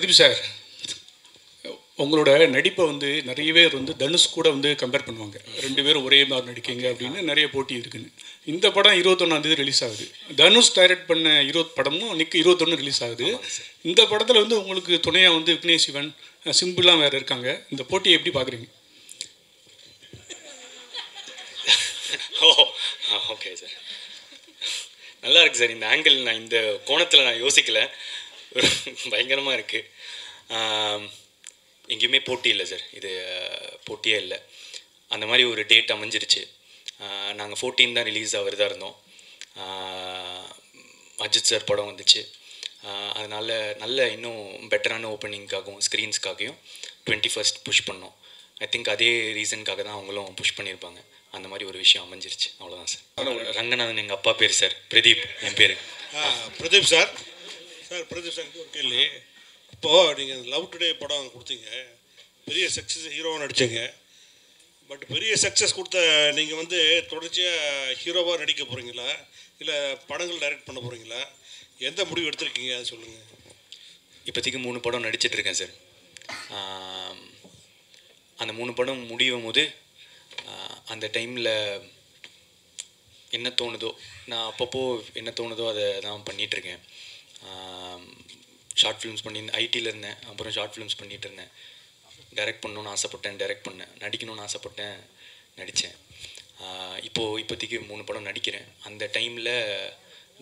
Pradeep sir, உங்களோட நடிப்பை வந்து நிறைய பேர் வந்து தனுஷ் கூட வந்து கம்பேர் பண்ணுவாங்க. 2 பேரும் ஒரே மாதிரி நடிக்கீங்க அப்படின்னு நிறைய போட்டி இருக்குன்னு. இந்த படம் 21ஆம் தேதி ரிலீஸ் ஆகுது. தனுஷ் டைரக்ட் பண்ண 20 படமும் இன்னைக்கு 21 ரிலீஸ் ஆகுது. இந்த படத்தில் வந்து உங்களுக்கு துணையாக வந்து விக்னேஷ் சிவன், சிம்பிளாக வேறு இருக்காங்க. இந்த போட்டியை எப்படி பார்க்குறீங்க? ஓகே சார், நல்லா இருக்குது சார். இந்த ஆங்கிள் நான் இந்த கோணத்தில் நான் யோசிக்கலை. பயங்கரமாக இருக்குது. எங்கேயுமே போட்டி இல்லை சார், இது போட்டியே இல்லை. அந்த மாதிரி ஒரு டேட் அமைஞ்சிருச்சு. நாங்கள் 14 தான் ரிலீஸ் ஆகிறதா இருந்தோம். அஜித் சார் படம் வந்துச்சு. அதனால் நல்ல இன்னும் பெட்டரான ஓப்பனிங்காகவும் ஸ்க்ரீன்ஸ்க்காகவும் 21st புஷ் பண்ணோம். ஐ திங்க் அதே ரீசனுக்காக தான் அவங்களும் புஷ் பண்ணியிருப்பாங்க. அந்த மாதிரி ஒரு விஷயம் அமைஞ்சிருச்சு, அவ்வளோதான் சார். ரங்கநாதன் எங்கள் அப்பா பேர் சார், பிரதீப் என் பேர். பிரதீப் சார். பிரதீப் சார் ஒரு கேள்வி. இப்போது நீங்கள் லவ் டுடே படம் கொடுத்தீங்க, பெரிய சக்ஸஸ், ஹீரோவாக நடித்தீங்க. பட் பெரிய சக்ஸஸ் கொடுத்த நீங்கள் வந்து தொடர்ச்சியாக ஹீரோவாக நடிக்க போகிறீங்களா, இல்லை படங்கள் டைரக்ட் பண்ண போகிறீங்களா? எந்த முடிவு எடுத்திருக்கீங்க அதை சொல்லுங்கள். இப்போதைக்கு 3 படம் நடிச்சிட்ருக்கேன் சார். அந்த 3 படம் முடியும் போது அந்த டைமில் என்ன தோணுதோ, நான் அப்பப்போ என்ன தோணுதோ அதை தான் பண்ணிகிட்ருக்கேன். ஷார்ட் ஃபிலிம்ஸ் பண்ணி ஐடியில் இருந்தேன், அப்புறம் ஷார்ட் ஃபிலிம்ஸ் பண்ணிகிட்டு இருந்தேன். டைரக்ட் பண்ணணுன்னு ஆசைப்பட்டேன், டைரக்ட் பண்ணேன். நடிக்கணும்னு ஆசைப்பட்டேன், நடித்தேன். இப்போதைக்கு 3 படம் நடிக்கிறேன். அந்த டைமில்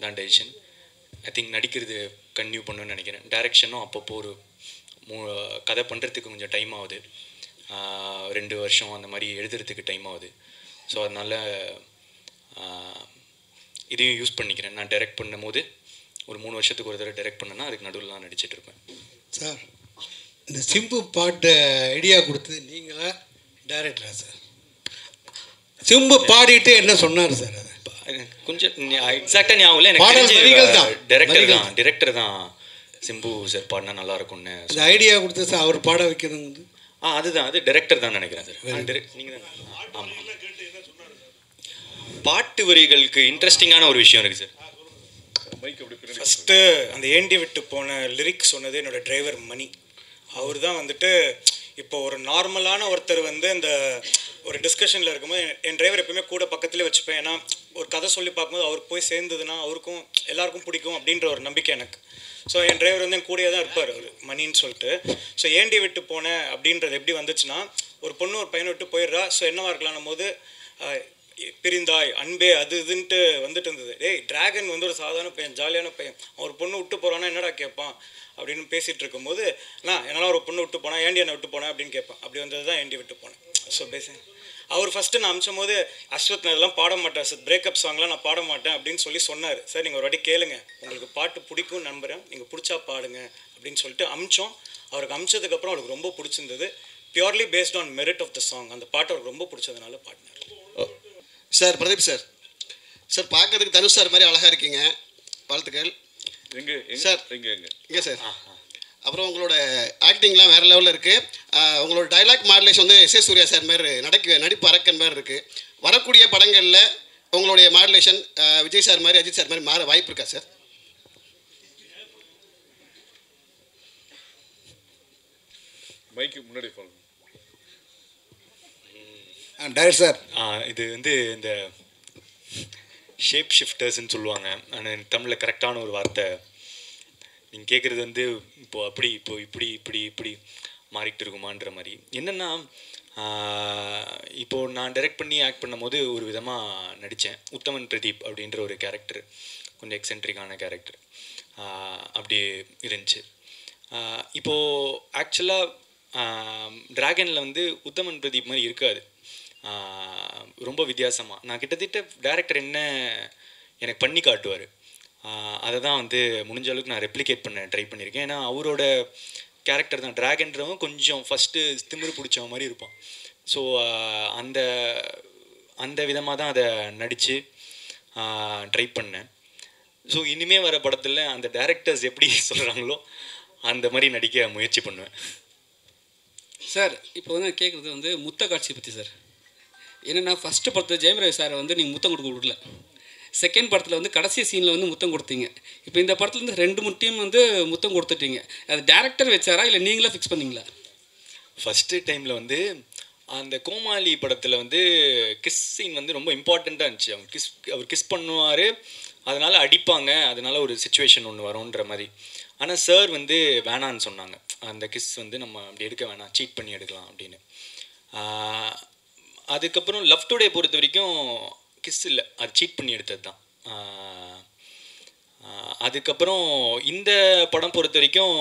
தான் டெசிஷன். ஐ திங்க் நடிக்கிறது கன்டினியூ பண்ணணும்னு நினைக்கிறேன். டைரக்ஷனும் அப்பப்போ ஒரு கதை பண்ணுறதுக்கு கொஞ்சம் டைம் ஆகுது. 2 வருஷம் அந்த மாதிரி எழுதுறதுக்கு டைம் ஆகுது. ஸோ அதனால் இதையும் யூஸ் பண்ணிக்கிறேன். நான் டைரக்ட் பண்ணும் போது ஒரு 3 வருஷத்துக்கு ஒரு தடவை டைரக்ட் பண்ணேன்னா அதுக்கு நடுவில் நான் நடிச்சிட்டு இருப்பேன். சார், இந்த சிம்பு பாட்டு ஐடியா கொடுத்தது நீங்களா டைரக்டரா சார்? சிம்பு பாடிட்டு என்ன சொன்னார் சார்? அது கொஞ்சம் எக்ஸாக்டாக ஞாபகம் இல்லை எனக்கு. டைரக்டர் தான் சிம்பு சார் பாடினா நல்லா இருக்கும்னு இந்த ஐடியா கொடுத்தது சார். அவர் பாட வைக்கணுங்க. அதுதான், அது டைரக்டர் தான் நினைக்கிறேன் சார். நீங்கள் தான். ஆமாம், பாட்டு வரிகளுக்கு இன்ட்ரெஸ்டிங்கான ஒரு விஷயம் இருக்குது சார். ஃபஸ்ட்டு அந்த ஏண்டி விட்டு போன லிரிக்ஸ் சொன்னது என்னோடய டிரைவர் மணி. அவர் தான் வந்துட்டு இப்போ ஒரு நார்மலான ஒருத்தர் வந்து இந்த ஒரு டிஸ்கஷனில் இருக்கும்போது என் டிரைவர் எப்பவுமே கூட பக்கத்துலேயே வச்சுப்பேன். ஏன்னா ஒரு கதை சொல்லி பார்க்கும்போது அவருக்கு போய் சேர்ந்ததுன்னா அவருக்கும் எல்லாருக்கும் பிடிக்கும் அப்படின்ற ஒரு நம்பிக்கை எனக்கு. ஸோ என் டிரைவர் வந்து என் கூடயே தான் இருப்பார் அவர், மணின்னு சொல்லிட்டு. ஸோ ஏண்டி விட்டு போனேன் அப்படின்றது எப்படி வந்துச்சுன்னா, ஒரு பொண்ணு ஒரு பையனை விட்டு போயிடுறா. ஸோ என்னவா இருக்கலாம்னும் போது பிரிந்தாய் அன்பே அது இதுன்ட்டு வந்துட்டு இருந்தது. டேய், டிராகன் வந்து ஒரு சாதாரண பையன், ஜாலியான பையன், அவர் பொண்ணு விட்டு போகிறான்னா என்னடா கேட்பான் அப்படின்னு பேசிகிட்டு இருக்கும்போது, நான் என்னால் ஒரு பொண்ணு விட்டு போனேன், ஏண்டி என்னை விட்டு போனேன் அப்படின்னு கேட்பேன். அப்படி வந்தது தான் ஏண்டி விட்டு போனேன். ஸோ அவர் ஃபஸ்ட்டு நான் அமிச்சும் போது, அஸ்வத் நான் இதெல்லாம் பாட மாட்டேன் சார், பிரேக்கப் சாங்லாம் நான் பாட மாட்டேன் அப்படின்னு சொல்லி சொன்னார். சார் நீங்கள் ஒரு வாட்டி கேளுங்க, உங்களுக்கு பாட்டு பிடிக்கும்னு நம்புகிறேன், நீங்கள் பிடிச்சா பாடுங்க அப்படின்னு சொல்லிட்டு அமிச்சோம். அவருக்கு அமிச்சதுக்கப்புறம் அவருக்கு ரொம்ப பிடிச்சிருந்தது. Purely based on merit of the song. அந்த பாட்டு அவருக்கு ரொம்ப பிடிச்சதுனால பாடினார். சார், பிரதீப் சார், சார் பார்க்கறதுக்கு தனுஷ் சார் மாதிரி அழகாக இருக்கீங்க, வாழ்த்துக்கள். சார் இங்கே சார். அப்புறம் உங்களோட ஆக்டிங்லாம் வேறு லெவலில் இருக்குது. உங்களோட டைலாக் மாடுலேஷன் வந்து எஸ் சூர்யா சார் மாதிரி நடிப்பு அரக்கன் மாதிரி இருக்குது. வரக்கூடிய படங்களில் உங்களுடைய மாடுலேஷன் விஜய் சார் மாதிரி, அஜித் சார் மாதிரி மாற வாய்ப்பு இருக்கா சார்? மைக்கு முன்னாடி டைரக்டர் சார், இது வந்து இந்த ஷேப் ஷிஃப்டர்ஸ்ன்னு சொல்லுவாங்க. ஆனால் தமிழில் கரெக்டான ஒரு வார்த்தை நீங்கள் கேட்குறது வந்து இப்போது அப்படி இப்படி மாறிக்கிட்டு இருக்குமான்ற மாதிரி. என்னென்னா, இப்போது நான் டைரக்ட் பண்ணி ஆக்ட் பண்ணும் போது ஒரு விதமாக நடித்தேன். உத்தமன் பிரதீப் அப்படின்ற ஒரு கேரக்டர், கொஞ்சம் எக்ஸென்ட்ரிக்கான கேரக்டர் அப்படி இருந்துச்சு. இப்போது ஆக்சுவலாக டிராகனில் வந்து உத்தமன் பிரதீப் மாதிரி இருக்காது, ரொம்ப வித்தியாசமாக. நான் கிட்டத்தட்ட டைரக்டர் என்ன எனக்கு பண்ணி காட்டுவார், அதை தான் வந்து முடிஞ்ச அளவுக்கு நான் ரெப்ளிகேட் பண்ண ட்ரை பண்ணியிருக்கேன். ஏன்னா அவரோட கேரக்டர் தான் டிராகன்றவன் கொஞ்சம் ஃபஸ்ட்டு திமிரு பிடிச்ச மாதிரி இருப்பான். ஸோ அந்த அந்த விதமாக தான் அதை நடித்து ட்ரை பண்ணேன். ஸோ இனிமேல் வர படத்தில் அந்த டைரக்டர்ஸ் எப்படி சொல்கிறாங்களோ அந்த மாதிரி நடிக்க முயற்சி பண்ணுவேன். சார், இப்போ வந்து கேட்குறது வந்து முத்த காட்சி பற்றி சார். என்னென்னா, ஃபஸ்ட்டு படத்தில் ஜெயம் ரவி சாரை வந்து நீங்கள் முத்தம் கொடுக்க விடல. செகண்ட் படத்தில் வந்து கடைசி சீனில் வந்து முத்தம் கொடுத்தீங்க. இப்போ இந்த படத்தில் வந்து 2 முட்டையும் வந்து முத்தம் கொடுத்துட்டீங்க. அது டேரக்டர் வச்சாரா இல்லை நீங்களா ஃபிக்ஸ் பண்ணீங்களா? ஃபஸ்ட்டு டைமில் வந்து அந்த கோமாளி படத்தில் வந்து கிஸ் சீன் வந்து ரொம்ப இம்பார்ட்டண்ட்டாக இருந்துச்சு. அவர் கிஸ் பண்ணுவார், அதனால் அடிப்பாங்க, அதனால் ஒரு சுச்சுவேஷன் ஒன்று வரும்ன்ற மாதிரி. ஆனால் சார் வந்து வேணான்னு சொன்னாங்க. அந்த கிஸ் வந்து நம்ம அப்படி எடுக்க வேணாம், சீட் பண்ணி எடுக்கலாம் அப்படின்னு. அதுக்கப்புறம் லவ் டுடே பொறுத்த வரைக்கும் கிஸ் இல்லை, அது சீட் பண்ணி எடுத்தது தான். அதுக்கப்புறம் இந்த படம் பொறுத்த வரைக்கும்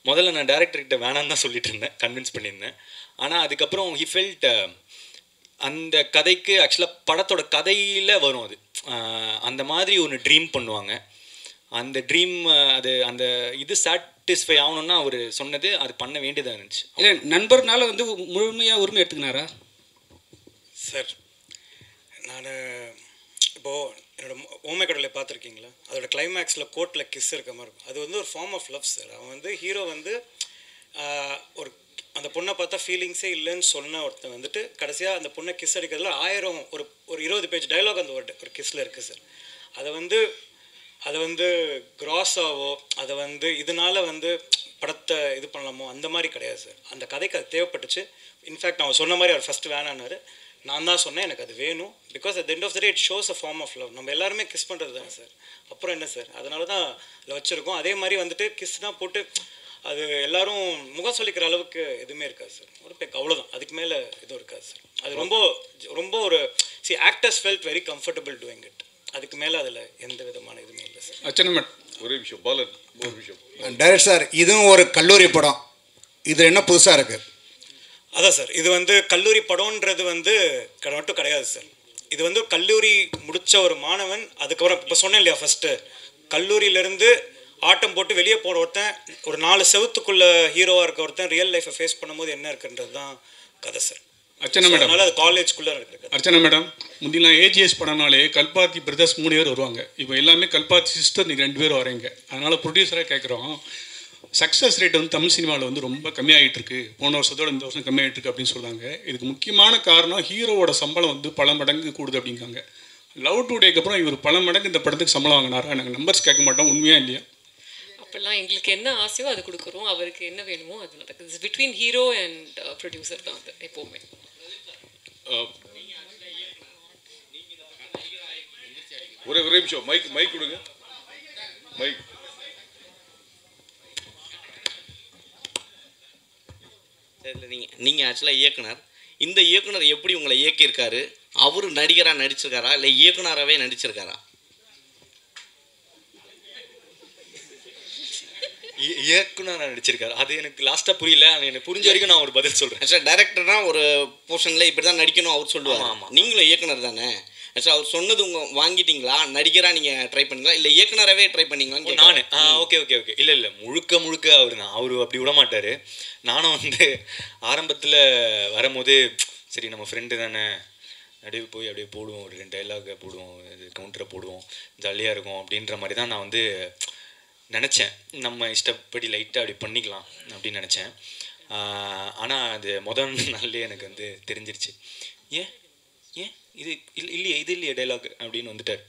முதல்ல நான் டேரக்டர்கிட்ட வேணான்னு தான் சொல்லிட்டு இருந்தேன், கன்வின்ஸ் பண்ணியிருந்தேன். ஆனால் அதுக்கப்புறம் ஹி ஃபெல்ட் அந்த கதைக்கு ஆக்சுவலாக படத்தோட கதையில் வரும் அது. அந்த மாதிரி ஒன்று ட்ரீம் பண்ணுவாங்க. அந்த ட்ரீம் அது அந்த இது சாட்டிஸ்ஃபை ஆகணும்னா அவர் சொன்னது அது பண்ண வேண்டியதாக இருந்துச்சு. இல்லை நண்பர்னால வந்து முழுமையாக உரிமை எடுத்துக்கினாரா? சார் நான் இப்போது என்னோட ஓமை கடலை பார்த்துருக்கீங்களா? அதோட கிளைமேக்ஸில் கோர்ட்டில் கிஸ் இருக்க மாதிரி இருக்கும். அது வந்து ஒரு ஃபார்ம் ஆஃப் லவ் சார். அவன் வந்து ஹீரோ வந்து ஒரு அந்த பொண்ணை பார்த்தா ஃபீலிங்ஸே இல்லைன்னு சொன்ன ஒருத்தன் வந்துட்டு கடைசியாக அந்த பொண்ணை கிஸ் அடிக்கிறதுல 1000 ஒரு 20 பேஜ் டைலாக் அந்த ஒரு கிஸ்ஸில் இருக்குது சார். அதை வந்து கிராஸாவோ அதை வந்து இதனால் வந்து படத்தை இது பண்ணலாமோ அந்த மாதிரி கிடையாது சார். அந்த கதைக்கு அது தேவைப்பட்டுச்சு. இன்ஃபேக்ட் நான் சொன்ன மாதிரி அவர் ஃபஸ்ட்டு வேணான்னாரு, நான் தான் சொன்னேன் எனக்கு அது வேணும். Because at the end of the day it shows a form of love. நம்ம எல்லாருமே கிஸ் பண்ணுறது தானே சார், அப்புறம் என்ன சார்? அதனால தான் அதில் வச்சுருக்கோம். அதே மாதிரி வந்துட்டு கிஸ் தான் போட்டு அது எல்லாரும் முகம் சொல்லிக்கிற அளவுக்கு எதுவுமே இருக்காது சார். ஒரு பேக் அவ்வளோதான், அதுக்கு மேலே எதுவும் இருக்காது சார். அது ரொம்ப ஒரு actors felt very comfortable doing it. அதுக்கு மேலே அதில் எந்த விதமான இதுவுமே இல்லை சார். அச்சனமேட் ஒரே விஷயம் பாலன், ஒரு விஷயம் டைரக்டர் சார், இதுவும் ஒரு கல்லூரி படம், இது என்ன புதுசாக இருக்குது? அதான் சார், இது வந்து கல்லூரி படம்ன்றது வந்து மட்டும் கிடையாது சார். இது வந்து கல்லூரி முடித்த ஒரு மாணவன், அதுக்கப்புறம் இப்போ சொன்னேன் இல்லையா, ஃபஸ்ட்டு கல்லூரியிலேருந்து ஆட்டம் போட்டு வெளியே போன ஒருத்தன், ஒரு 4 செவத்துக்குள்ளே ஹீரோவாக இருக்க ஒருத்தன் ரியல் லைஃப்பை ஃபேஸ் பண்ணும்போது என்ன இருக்குன்றது தான் கதை சார். அர்ச்சனா மேடம், அதனால் அது காலேஜ்குள்ளே இருக்குது. அர்ச்சனா மேடம், முந்திலாம் ஏஜிஎஸ் படம்னாலே கல்பாத்தி பிரதர்ஸ் 3 பேர் வருவாங்க. இப்போ எல்லாமே கல்பாத்தி சிஸ்டர் நீங்கள் 2 பேர் வரீங்க. அதனால் ப்ரொடியூசராக கேட்குறோம், சக்ஸஸ் ரேட் வந்து தமிழ் சினிமாவில் வந்து ரொம்ப கம்மியாகிட்டு இருக்கு, போன வருஷத்தோட இந்த வருஷம் கம்மியாகிட்டு இருக்கு அப்படின்னு சொல்கிறாங்க. இதுக்கு முக்கியமான காரணம் ஹீரோவோட சம்பளம் வந்து பல மடங்கு கூடுது அப்படிங்காங்க. லவ் டுடேக்கு அப்புறம் இவர் பல மடங்கு இந்த படத்துக்கு சம்பளம் வாங்கினாரா? நாங்கள் நம்பர்ஸ் கேட்க மாட்டோம், உண்மையாக இல்லையா? அப்போல்லாம் எங்களுக்கு என்ன ஆசையோ அது கொடுக்குறோம், அவருக்கு என்ன வேணுமோ அது நடக்குது. பிட்வீன் ஹீரோ அண்ட் ப்ரொடியூசர் தான் அது எப்போவுமே. ஒரே நிமிஷம், மைக் கொடுங்க, மைக். இல்லை நீங்கள் ஆக்சுவலாக இயக்குனர், இந்த இயக்குனர் எப்படி உங்களை இயக்கியிருக்காரு? அவர் நடிகராக நடிச்சிருக்காரா இல்லை இயக்குனராகவே நடிச்சிருக்காரா? இயக்குனர் நடிச்சிருக்காரு, அது எனக்கு லாஸ்ட்டாக புரியல. எனக்கு புரிஞ்ச வரைக்கும் நான் ஒரு பதில் சொல்கிறேன். ஆக்சுவலாக டேரக்டர்னா ஒரு போர்ஷனில் இப்படி தான் நடிக்கணும் அவர் சொல்லுவார். ஆமாம், நீங்களும் இயக்குனர் தானே. ஆக்சுவலாக அவர் சொன்னது வாங்கிட்டீங்களா? நடிகராக நீங்கள் ட்ரை பண்ணீங்களா இல்லை இயக்குனராகவே ட்ரை பண்ணீங்களான்னு? நான் ஓகே இல்லை முழுக்க அவர் தான், அவர் அப்படி விட மாட்டார். நானும் வந்து ஆரம்பத்தில் வரும்போது சரி நம்ம ஃப்ரெண்டு தானே, அப்படியே போய் அப்படியே போடுவோம், ஒரு 2 டைலாக போடுவோம், கவுண்டரை போடுவோம், ஜாலியாக இருக்கும் அப்படின்ற மாதிரி தான் நான் வந்து நினச்சேன். நம்ம இஷ்டப்படி லைட்டாக அப்படி பண்ணிக்கலாம் அப்படின்னு நினச்சேன். ஆனால் அது முதல் நாள்லேயே எனக்கு வந்து தெரிஞ்சிருச்சு. ஏன் இது இல்லையே டைலாக் அப்படின்னு வந்துட்டார்.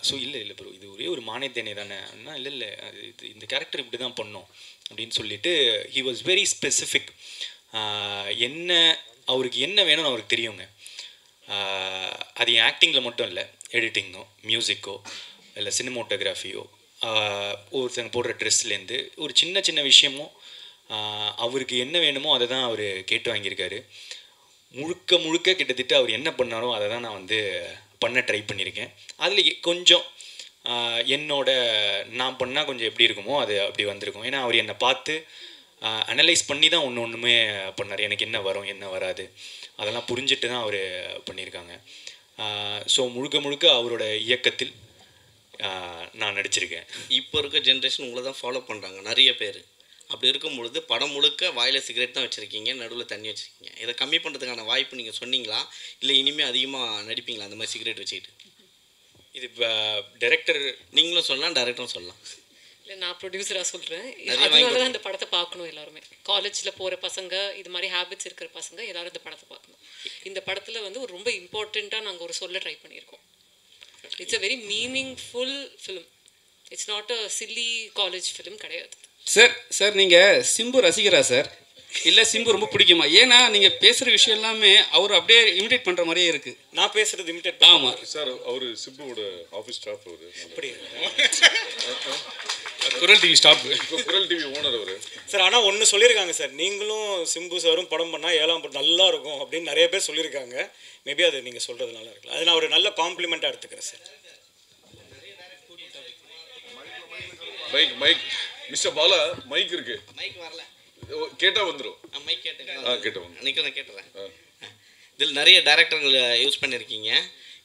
ஸோ இல்லை ப்ரோ, இது ஒரே ஒரு மானியத்தேனே தானே அப்படின்னா, இல்லை இது இந்த கேரக்டர் இப்படி தான் பண்ணோம் அப்படின்னு சொல்லிட்டு ஹி வாஸ் வெரி ஸ்பெசிஃபிக். அவருக்கு என்ன வேணும்னு அவருக்கு தெரியுங்க. அது என் ஆக்டிங்கில் மட்டும் இல்லை, எடிட்டிங்கோ, மியூசிக்கோ, இல்லை சினிமோட்டோகிராஃபியோ, ஒருத்தங்க போடுற ட்ரெஸ்லேருந்து ஒரு சின்ன விஷயமோ அவருக்கு என்ன வேணுமோ அதை தான் அவர் கேட்டு வாங்கியிருக்காரு. முழுக்க கிட்டத்தட்ட அவர் என்ன பண்ணாரோ அதை தான் நான் வந்து பண்ண ட்ரை பண்ணியிருக்கேன். அதில் கொஞ்சம் நான் பண்ணால் கொஞ்சம் எப்படி இருக்குமோ அது அப்படி வந்திருக்கும். ஏன்னா அவர் என்னை பார்த்து அனலைஸ் பண்ணி தான் ஒன்றுமே பண்ணார். எனக்கு என்ன வரும் என்ன வராது அதெல்லாம் புரிஞ்சுட்டு தான் அவர் பண்ணியிருக்காங்க. ஸோ முழுக்க அவரோட இயக்கத்தில் நான் நடிச்சிருக்கேன். இப்போ இருக்க ஜென்ரேஷன் உங்களை தான் ஃபாலோ பண்ணுறாங்க நிறைய பேர். அப்படி இருக்கும் பொழுது படம் முழுக்க வாயில் சிகரெட் தான் வச்சுருக்கீங்க, நடுவில் தண்ணி வச்சுருக்கீங்க. இதை கம்மி பண்ணுறதுக்கான வாய்ப்பு நீங்கள் சொன்னீங்களா இல்லை இனிமேல் அதிகமாக நடிப்பீங்களா அந்த மாதிரி சிகரெட் வச்சுக்கிட்டு? இது டைரக்டர் நீங்களும் சொல்லலாம், டைரக்டரும் சொல்லலாம். இல்லை நான் ப்ரொடியூசராக சொல்கிறேன். அதனால தான் இந்த படத்தை பார்க்கணும் எல்லாருமே. காலேஜில் போகிற பசங்க, இது மாதிரி ஹேபிட்ஸ் இருக்கிற பசங்க எல்லாரும் இந்த படத்தை பார்க்கணும். இந்த படத்தில் வந்து ஒரு ரொம்ப இம்பார்ட்டண்ட்டாக நாங்கள் ஒரு சொல்ல ட்ரை பண்ணியிருக்கோம். It's a very meaningful film. It's not a chilli college film கிடையாது. சார் நீங்கள் சிம்பு ரசிகரா சார், இல்லை சிம்பு ரொம்ப பிடிக்குமா? ஏன்னா நீங்கள் பேசுகிற விஷயம் எல்லாமே அவர் அப்படியே இமிடேட் பண்ணுற மாதிரியே இருக்குது. நான் பேசுறது இமிடேட். ஆமாம் சார், அவர் சிம்புவோட ஆஃபீஸ் ஸ்டாஃப் அவர். அப்படி குரல் டிவி ஸ்டாப், குரல் டிவி ஓனர் அவர். சார் ஆனால் ஒன்று சொல்லியிருக்காங்க சார், நீங்களும் சிம்பு சாரும் படம் பண்ணால் 7ஆம் படம் நல்லா இருக்கும் அப்படின்னு நிறைய பேர் சொல்லியிருக்காங்க. மேபி அது நீங்கள் சொல்கிறது நல்லா இருக்கலாம். அது நான் ஒரு நல்ல காம்ப்ளிமெண்ட்டாக எடுத்துக்கிறேன் sir. Mic Mister Bala, mic இருக்கு. மைக் வரல, கேட்டா வந்துடும். மைக் கேட்டேன், கேட்டேன். கேட்டுறேன். இதில் நிறைய டேரக்டர்கள் யூஸ் பண்ணியிருக்கீங்க.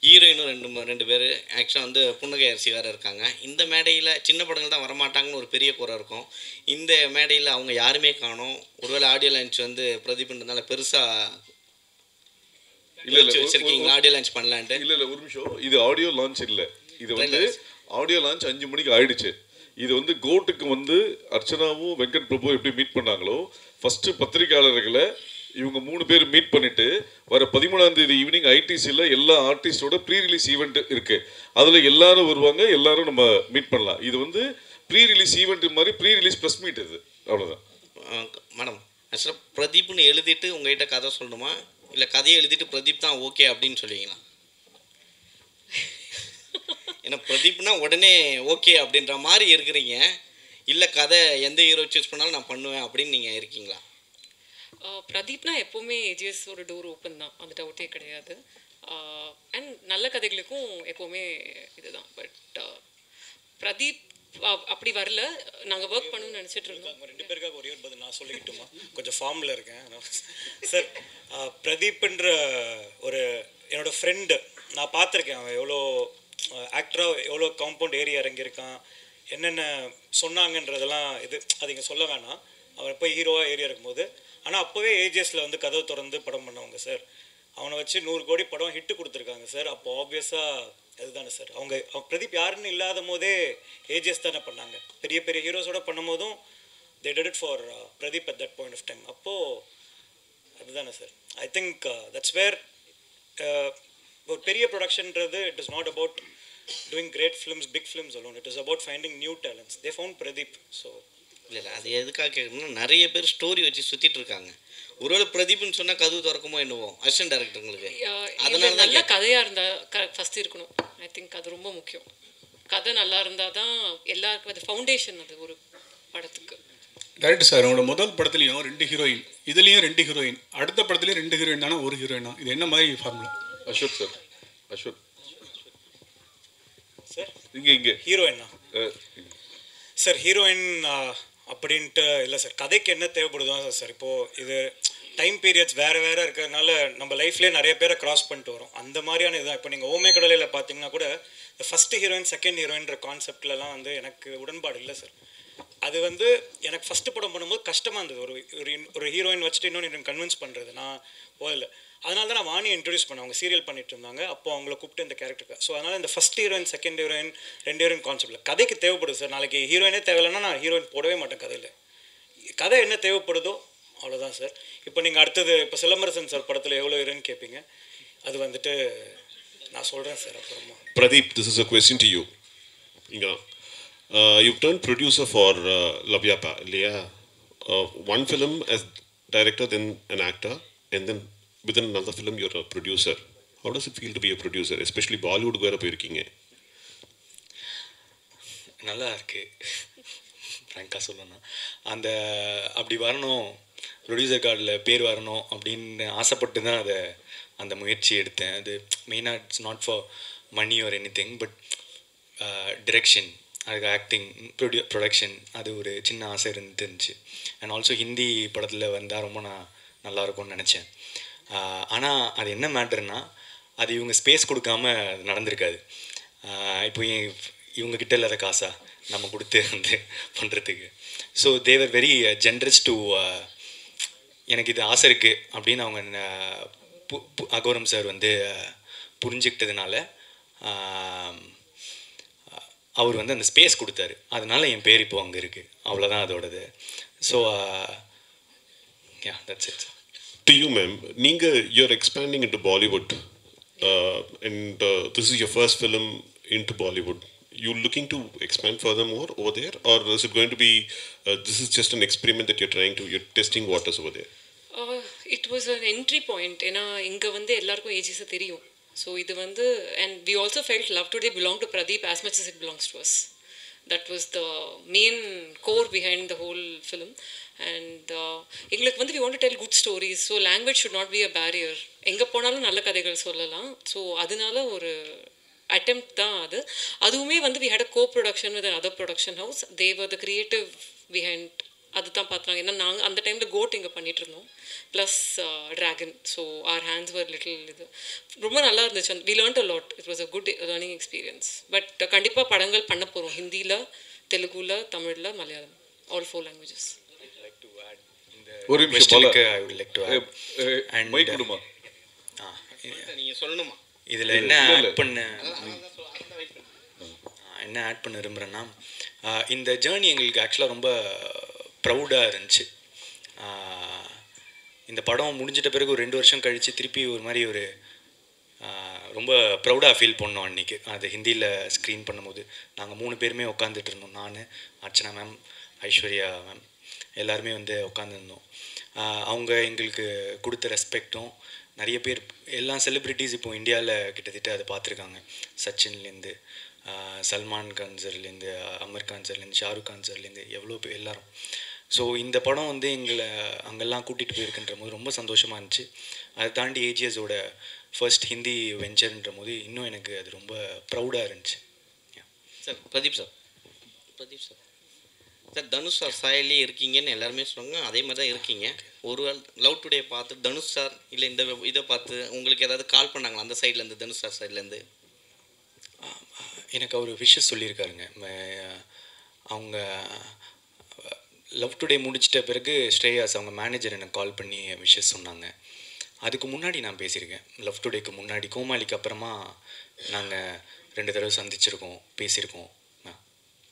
ஹீரோயினும் ரெண்டு பேர். ஆக்சுவலாக வந்து புன்னகை அரிசி வேறு இருக்காங்க. இந்த மேடையில் சின்ன படங்கள் தான் வரமாட்டாங்கன்னு ஒரு பெரிய குறை இருக்கும். இந்த மேடையில் அவங்க யாருமே காணோம். ஒருவேளை ஆடியோ லான்ச் வந்து பிரதீப்ன்றதுனால பெருசாக இல்லை வச்சிருக்கீங்களா ஆடியோ லான்ச் பண்ணலான்ட்டு? இல்லை ஒரு நிமிஷம், இது ஆடியோ லான்ச் இல்லை. இது வந்து ஆடியோ லான்ச் 5 மணிக்கு ஆயிடுச்சு. இது வந்து கோட்டுக்கு வந்து அர்ச்சனாவும் வெங்கட் பிரபு எப்படி மீட் பண்ணாங்களோ, ஃபஸ்ட்டு பத்திரிகையாளர்களை இவங்க 3 பேர் மீட் பண்ணிட்டு வர 13ஆம் தேதி ஈவினிங் ஐடிசியில் எல்லா ஆர்டிஸ்டோட ப்ரீ ரிலீஸ் ஈவெண்ட் இருக்குது. அதில் எல்லாரும் வருவாங்க, எல்லாரும் நம்ம மீட் பண்ணலாம். இது வந்து ப்ரீ ரிலீஸ் ஈவெண்ட் மாதிரி ப்ரீ ரிலீஸ் ப்ரெஸ் மீட் இது, அவ்வளோதான். மேடம், ஆக்சுவலாக பிரதீப்னு எழுதிட்டு உங்கள்கிட்ட கதை சொல்லணுமா, இல்லை கதையை எழுதிட்டு பிரதீப் தான் ஓகே அப்படின்னு சொல்லுவீங்களா? ஏன்னா பிரதீப்னா உடனே ஓகே அப்படின்ற மாதிரி இருக்கிறீங்க. இல்லை கதை எந்த ஹீரோ சூஸ் பண்ணாலும் நான் பண்ணுவேன் அப்படின்னு நீங்கள் இருக்கீங்களா? பிரதீப்னா எப்போவுமே ஏஜிஎஸோட டோர் ஓப்பன் தான், அந்த டவுட்டே கிடையாது. அண்ட் நல்ல கதைகளுக்கும் எப்போவுமே இதுதான். பட் பிரதீப் அப்படி வரல, நாங்கள் ஒர்க் பண்ணணும்னு நினச்சிட்டு இருந்தோம். 2 பேருக்காக ஒரே ஒரு பதில் நான் சொல்லிக்கிட்டுமா? கொஞ்சம் ஃபார்மில் இருக்கேன் சார். பிரதீப்ன்ற ஒரு என்னோடய ஃப்ரெண்டு, நான் பார்த்துருக்கேன். அவன் எவ்வளோ ஆக்டராக எவ்வளோ காம்பவுண்ட் ஏரியா இறங்கியிருக்கான், என்னென்ன சொன்னாங்கன்றதெல்லாம் அது இங்கே சொல்ல வேணாம். அவன் போய் ஹீரோவாக ஏரியா இருக்கும்போது, ஆனால் அப்போவே ஏஜிஎஸில் வந்து கதவை திறந்து படம் பண்ணவங்க சார். அவனை வச்சு 100 கோடி படம் ஹிட்டு கொடுத்துருக்காங்க சார். அப்போ ஆப்வியஸாக அதுதானே சார். அவங்க பிரதீப் யாருன்னு இல்லாத போதே ஏஜிஎஸ் தானே பண்ணாங்க. பெரிய பெரிய ஹீரோஸோட பண்ணும் போதும் they did it for Pradeep at that point of time. அப்போது அதுதானே sir. I think that's where ஒரு பெரிய ப்ரொடக்ஷன்றது it is not about doing great films, big films alone. It is about finding new talents. They found Pradeep. So இல்லை அது எதுக்காக கேட்கணும்னா, நிறைய பேர் ஸ்டோரி வச்சு சுற்றிட்டு இருக்காங்க. ஒருவேளை பிரதீப்னு சொன்னால் கதவு திறக்குமோ என்னவோ அசிஸ்டன்ட் டைரக்டருங்களுக்கு. அதனால நல்ல கதையாக இருந்தால் ஃபஸ்ட்டு இருக்கணும். ஐ திங்க் அது ரொம்ப முக்கியம். கதை நல்லா இருந்தால் தான் எல்லாருக்கும் அது ஃபவுண்டேஷன். அது ஒரு படத்துக்கு டைரக்டர் சார், அவங்களோட முதல் படத்துலையும் 2 ஹீரோயின், இதுலேயும் 2 ஹீரோயின், அடுத்த படத்துலேயும் 2 ஹீரோயின் தானே, ஒரு ஹீரோயினா? இது என்ன மாதிரி formula? Ashwath sir, Ashwath sir இங்கே ஹீரோயினா சார்? ஹீரோயின் அப்படின்ட்டு இல்லை சார். கதைக்கு என்ன தேவைப்படுதோ சார். இப்போது இது டைம் பீரியட்ஸ் வேறு வேறு இருக்கிறதுனால நம்ம லைஃப்லேயே நிறைய பேரை க்ராஸ் பண்ணிட்டு வரோம். அந்த மாதிரியான இதுதான். இப்போ நீங்கள் ஓமே கடலையில் பார்த்தீங்கன்னா கூட இந்த ஃபஸ்ட்டு ஹீரோயின் செகண்ட் ஹீரோயின்ற கான்செப்ட்லலாம் வந்து எனக்கு உடன்பாடு இல்லை சார். அது வந்து எனக்கு ஃபஸ்ட்டு படம் பண்ணும்போது கஷ்டமாக இருந்தது. ஒரு ஹீரோயின் வச்சுட்டு இன்னொன்று கன்வின்ஸ் பண்ணுறது நான் போதில்ல. அதனால தான் நான் வாணியை இன்ட்ரடியூஸ் பண்ணேன். அவங்க சீரியல் பண்ணிட்டு இருந்தாங்க. அப்போ அவங்கள கூப்பிட்டு இந்த கேரக்டருக்கு. ஸோ அதனால் இந்த first heroine second heroine 2 heroine கான்செப்டில் கதைக்கு தேவைப்படுது சார். நாளைக்கு ஹீரோயினே தேவையில்லைன்னா நான் ஹீரோயின் போடவே மாட்டேன் கதையில். கதை என்ன தேவைப்படுதோ அவ்வளோதான் சார். இப்போ நீங்கள் அடுத்தது இப்போ சிலம்பரசன் சார் படத்தில் எவ்வளோ ஹீரோயின் கேட்பீங்க, அது வந்துட்டு நான் சொல்கிறேன் சார் அப்புறமா. Pradeep, this is a question to you. You've turned producer for Lavyapa, இல்லையா? One film as director, then an actor, and then within another film you're a producer. How does it feel to be a producer, especially Bollywood வேறு போயிருக்கீங்க? நல்லா இருக்கு ஃப்ராங்காக சொல்லணும்னா. அப்படி வரணும், producer கார்டில் பேர் வரணும் அப்படின்னு ஆசைப்பட்டு தான் அந்த முயற்சி எடுத்தேன். அது மெயினாக it's not for money or anything, but direction, அதுக்கு ஆக்டிங், ப்ரொடக்ஷன், அது ஒரு சின்ன ஆசை இருந்துச்சு. அண்ட் ஆல்சோ ஹிந்தி படத்தில் வந்தால் ரொம்ப நல்லாயிருக்கும்னு நினச்சேன். ஆனால் அது என்ன மேட்டர்னா, அது இவங்க ஸ்பேஸ் கொடுக்காம நடந்திருக்காது. இப்போ இவங்கக்கிட்ட இல்லாத காசா நம்ம கொடுத்து வந்து பண்ணுறதுக்கு. So they were very generous to எனக்கு இது ஆசை இருக்குது அப்படின்னு அவங்க அகோரம் சார் வந்து புரிஞ்சுக்கிட்டதுனால அவர் வந்து அந்த ஸ்பேஸ் கொடுத்தாரு. அதனால என் பேர் இப்போ அங்கே இருக்குது, அவ்வளோதான் அதோடது. So yeah, that's it. To you, ma'am, you're expanding into Bollywood. and this is your first film into Bollywood. You looking to expand further more over there, or is it going to be this is just an experiment that you're testing waters over there? It was an entry point. ஏன்னா இங்கே வந்து எல்லாருக்கும் ஏஜிஸை தெரியும். So இது வந்து and we also felt Love Today belonged to Pradeep as much as it belongs to us. That was the main core behind the whole film. And எங்களுக்கு வந்து we want to tell good stories. So language should not be a barrier. எங்கே போனாலும் நல்ல கதைகள் சொல்லலாம். So அதனால ஒரு attempt தான் அது. அதுவுமே வந்து we had a co-production with another production house. They were the creative behind. அது தான் பார்த்துறாங்க. ஏன்னா நாங்கள் அந்த டைமில் கோட் இங்கே பண்ணிகிட்டு இருந்தோம் plus Dragon. So our hands were little இது ரொம்ப நல்லா இருந்துச்சு. We learned a lot. It was a good learning experience. But கண்டிப்பாக படங்கள் பண்ண போகிறோம் ஹிந்தியில், தெலுங்குல, தமிழில், மலையாளம், ஆல் 4 languages. ஒரு நிமிஷம் I would like to add. And mic கொடுமா. நீங்கள் சொல்லணுமா? இதில் என்ன ஆட் பண்ண விரும்புகிறேன்னா, இந்த ஜேர்னி எங்களுக்கு ஆக்சுவலாக ரொம்ப ப்ரௌடாக இருந்துச்சு. இந்த படம் முடிஞ்சிட்ட பிறகு ஒரு 2 வருஷம் கழித்து திருப்பி ஒரு மாதிரி ஒரு ரொம்ப ப்ரௌடாக ஃபீல் பண்ணோம். அன்றைக்கி அது ஹிந்தியில் ஸ்க்ரீன் பண்ணும்போது நாங்கள் 3 பேருமே உட்காந்துட்டு இருந்தோம். நான், அர்ச்சனா மேம், ஐஸ்வர்யா மேம் எல்லாருமே வந்து உட்காந்துருந்தோம். அவங்க எங்களுக்கு கொடுத்த ரெஸ்பெக்டும், நிறைய பேர் எல்லா செலிப்ரிட்டிஸ் இப்போ இந்தியாவில் கிட்டத்தட்ட அதை பார்த்துருக்காங்க. சச்சின்லேருந்து, சல்மான் கான் சார்லேருந்து, அமர் கான் சார்லேருந்து, ஷாருக் கான் சார்லேருந்து எவ்வளோ பேர் எல்லாரும். ஸோ இந்த படம் வந்து எங்களை அங்கெல்லாம் கூட்டிகிட்டு போயிருக்குன்ற போது ரொம்ப சந்தோஷமாக இருந்துச்சு. அதை தாண்டி ஏஜிஎஸோட ஃபர்ஸ்ட் ஹிந்தி வெஞ்சர்ன்ற போது இன்னும் எனக்கு அது ரொம்ப ப்ரௌடாக இருந்துச்சு. Sir Pradeep sir Dhanush sir சாயலே இருக்கீங்கன்னு எல்லாருமே சொன்னாங்க. அதே மாதிரி தான் இருக்கீங்க. ஒரு லவ் டுடே பார்த்து தனுஷ் சார் இல்லை இந்த இதை பார்த்து உங்களுக்கு ஏதாவது கால் பண்ணாங்களா அந்த சைட்லேருந்து, தனுஷ் சார் சைட்லேருந்து? எனக்கு அவர் விஷஸ் சொல்லியிருக்காருங்க. அவங்க லவ் டுடே முடிச்சிட்ட பிறகு ஸ்ரேயாஸ் அவங்க மேனேஜர் எனக்கு கால் பண்ணி விஷஸ் சொன்னாங்க. அதுக்கு முன்னாடி நான் பேசியிருக்கேன். லவ் டுடேக்கு முன்னாடி கோமாளிக்கு அப்புறமா நாங்கள் 2 தடவை சந்திச்சிருக்கோம், பேசியிருக்கோம்.